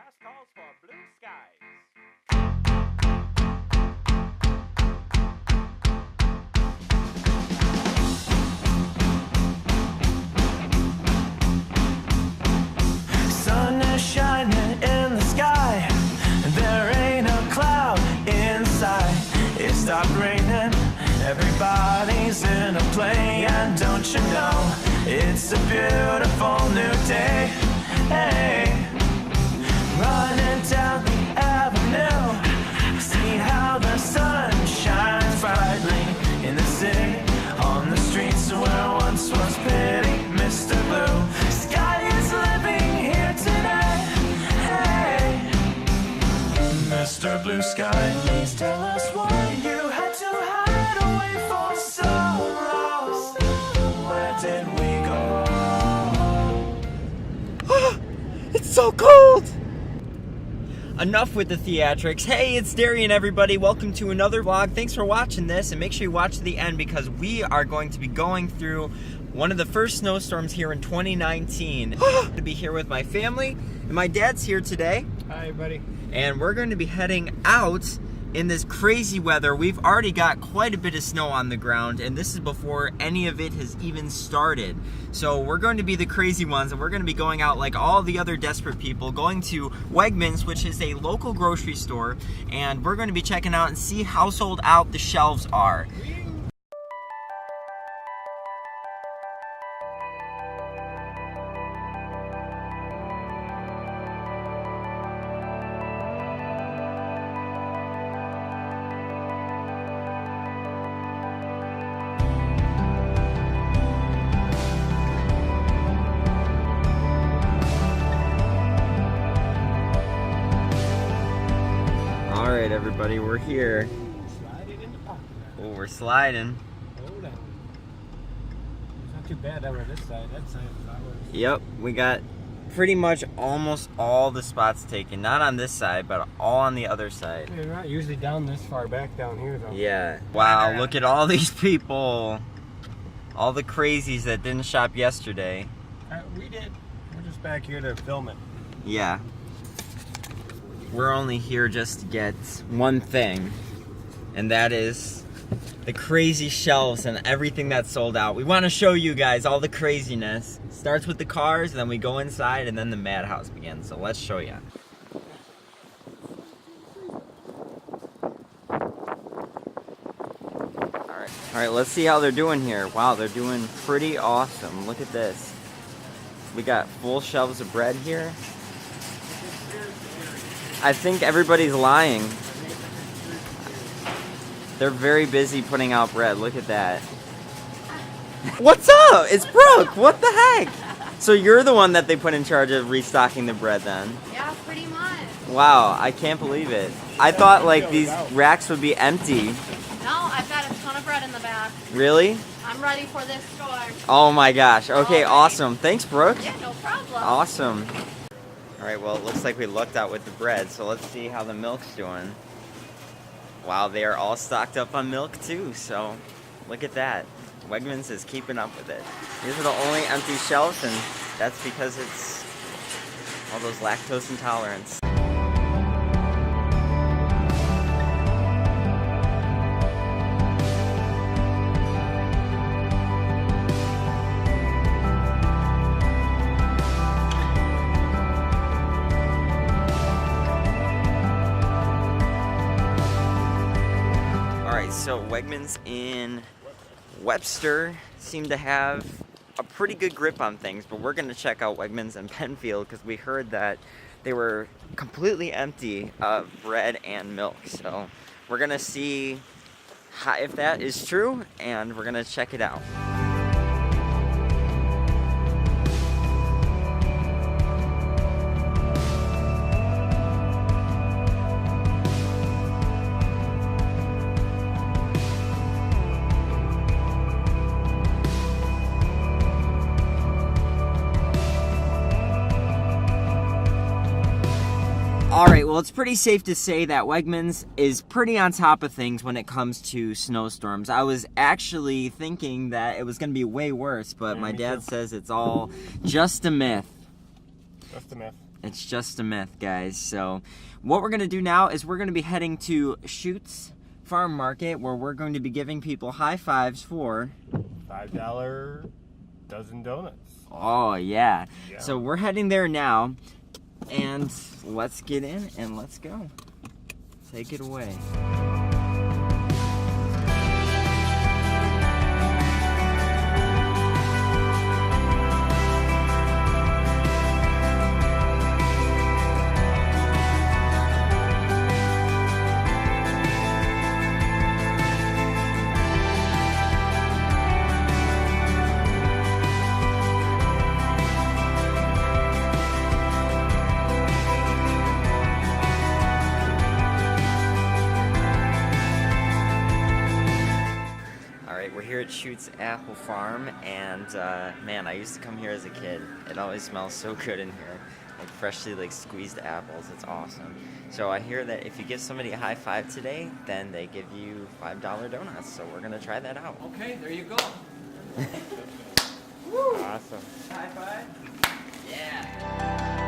Last calls for blue skies. Sun is shining in the sky, and there ain't a cloud inside. It stopped raining, everybody's in a play, and don't you know, it's a beautiful new day. Hey, running down the avenue, see how the sun shines brightly in the city, on the streets where once was pity. Mr. Blue Sky is living here today. Hey, Mr. Blue Sky, please tell us why you had to hide away for so long. Where did we go? It's so cold! Enough with the theatrics. Hey, it's Darian, everybody. Welcome to another vlog. Thanks for watching this, and make sure you watch to the end because we are going to be going through one of the first snowstorms here in 2019. To be here with my family, and my dad's here today. Hi, buddy. And we're going to be heading out in this crazy weather. We've already got quite a bit of snow on the ground, and this is before any of it has even started. So we're going to be the crazy ones, and we're going to be going out like all the other desperate people, going to Wegmans, which is a local grocery store, and we're going to be checking out and see how sold out the shelves are. Alright, everybody, we're here. Sliding in the pocket. Oh, we're sliding. Hold on. It's not too bad over this side. That side is ours. Yep, we got pretty much almost all the spots taken. Not on this side, but all on the other side. They're not usually down this far back down here, though. Yeah. Wow, look at all these people. All the crazies that didn't shop yesterday. We did. We're just back here to film it. Yeah. We're only here just to get one thing, and that is the crazy shelves and everything that's sold out. We want to show you guys all the craziness. Starts with the cars, and then we go inside, and then the madhouse begins. So let's show you. All right, let's see how they're doing here. Wow, they're doing pretty awesome. Look at this. We got full shelves of bread here. I think everybody's lying. They're very busy putting out bread. Look at that. What's up? It's Brooke. What the heck? So you're the one that they put in charge of restocking the bread then? Yeah, pretty much. Wow, I can't believe it. I thought like these racks would be empty. No, I've got a ton of bread in the back. Really? I'm ready for this store. Oh my gosh. Okay, Alright. awesome. Thanks, Brooke. Yeah, no problem. Awesome. Alright, well, it looks like we lucked out with the bread, so let's see how the milk's doing. Wow, they are all stocked up on milk too, so look at that. Wegmans is keeping up with it. These are the only empty shelves, and that's because it's all those lactose intolerance. So Wegmans in Webster seem to have a pretty good grip on things, but we're going to check out Wegmans in Penfield because we heard that they were completely empty of bread and milk. So we're going to see if that is true, and we're going to check it out. Alright, well, it's pretty safe to say that Wegmans is pretty on top of things when it comes to snowstorms. I was actually thinking that it was going to be way worse, but my dad says it's all just a myth. Just a myth. It's just a myth, guys. So what we're going to do now is we're going to be heading to Schutt's Farm Market, where we're going to be giving people high fives for $5 dozen donuts. Oh, yeah. Yeah. So we're heading there now, and let's get in and let's go. Take it away. We're here at Schutt's Apple Farm, and man, I used to come here as a kid. It always smells so good in here, like freshly squeezed apples. It's awesome. So I hear that if you give somebody a high five today, then they give you $5 donuts. So we're gonna try that out. Okay, there you go. Awesome. High five. Yeah.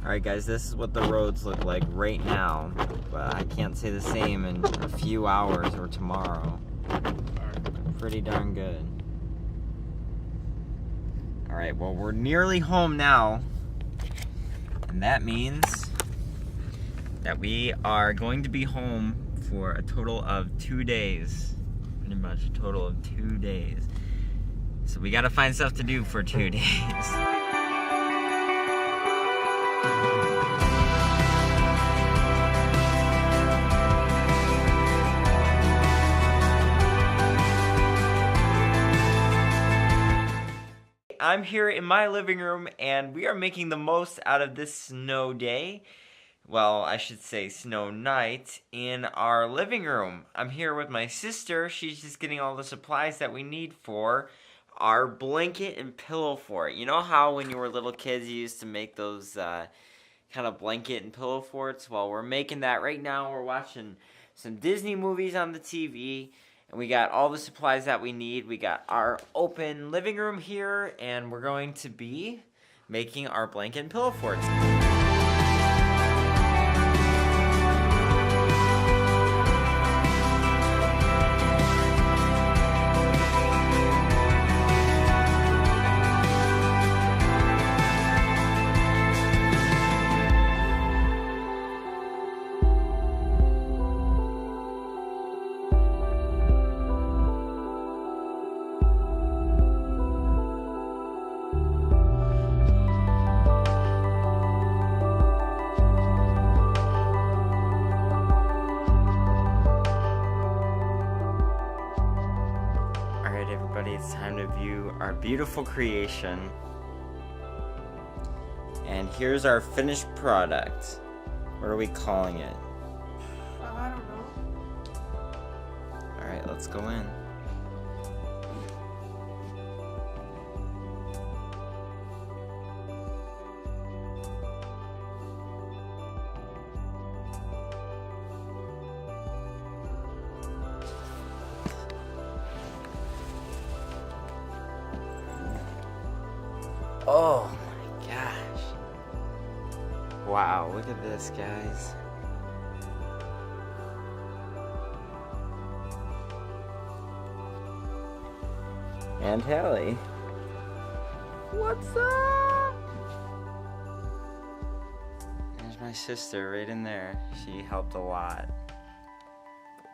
Alright guys, this is what the roads look like right now, but I can't say the same in a few hours or tomorrow. Pretty darn good. Alright, well we're nearly home now, and that means that we are going to be home for a total of 2 days. Pretty much a total of 2 days. So we gotta find stuff to do for 2 days. I'm here in my living room, and we are making the most out of this snow day. Well, I should say snow night in our living room. I'm here with my sister. She's just getting all the supplies that we need for our blanket and pillow fort. You know how when you were little kids you used to make those kind of blanket and pillow forts? Well, we're making that right now. We're watching some Disney movies on the TV. And we got all the supplies that we need. We got our open living room here, and we're going to be making our blanket and pillow forts. It's time to view our beautiful creation. And here's our finished product. What are we calling it? I don't know. Alright, let's go in. Oh my gosh. Wow, look at this, guys. And Hallie. What's up? There's my sister right in there. She helped a lot.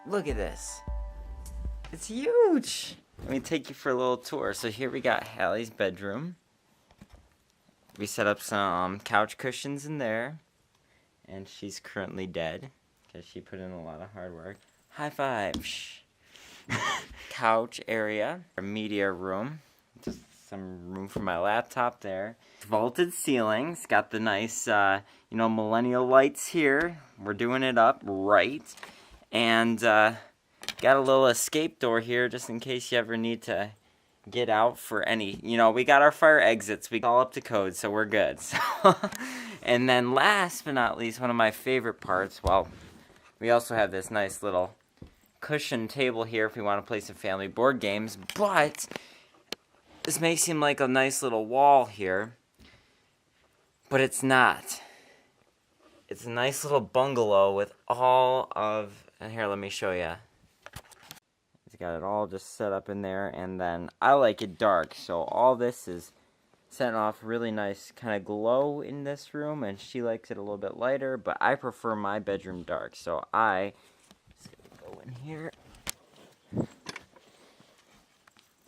Look at this. It's huge. Let me take you for a little tour. So here we got Hallie's bedroom. We set up some couch cushions in there, and she's currently dead because she put in a lot of hard work. High five. Shh. Couch area, a media room, just some room for my laptop there. Vaulted ceilings, got the nice, millennial lights here. We're doing it up right. And got a little escape door here just in case you ever need to get out for any, we got our fire exits. We all up to code, so we're good. So, and then last but not least, one of my favorite parts, well, we also have this nice little cushion table here if we want to play some family board games, but this may seem like a nice little wall here, but it's not. It's a nice little bungalow with all of, and here, let me show you. It's got it all just set up in there, and then I like it dark, so all this is setting off really nice kind of glow in this room, and she likes it a little bit lighter, but I prefer my bedroom dark, so I go in here,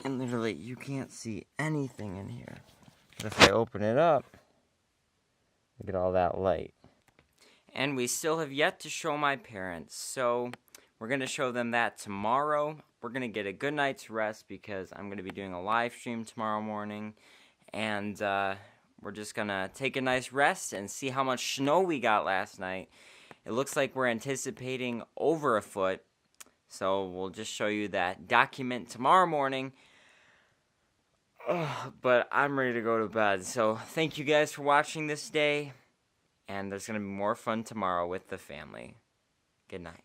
and literally you can't see anything in here. But if I open it up, look at all that light. And we still have yet to show my parents, so we're going to show them that tomorrow. We're going to get a good night's rest because I'm going to be doing a live stream tomorrow morning, and we're just going to take a nice rest and see how much snow we got last night. It looks like we're anticipating over a foot. So we'll just show you that document tomorrow morning. But I'm ready to go to bed. So thank you guys for watching this day. And there's going to be more fun tomorrow with the family. Good night.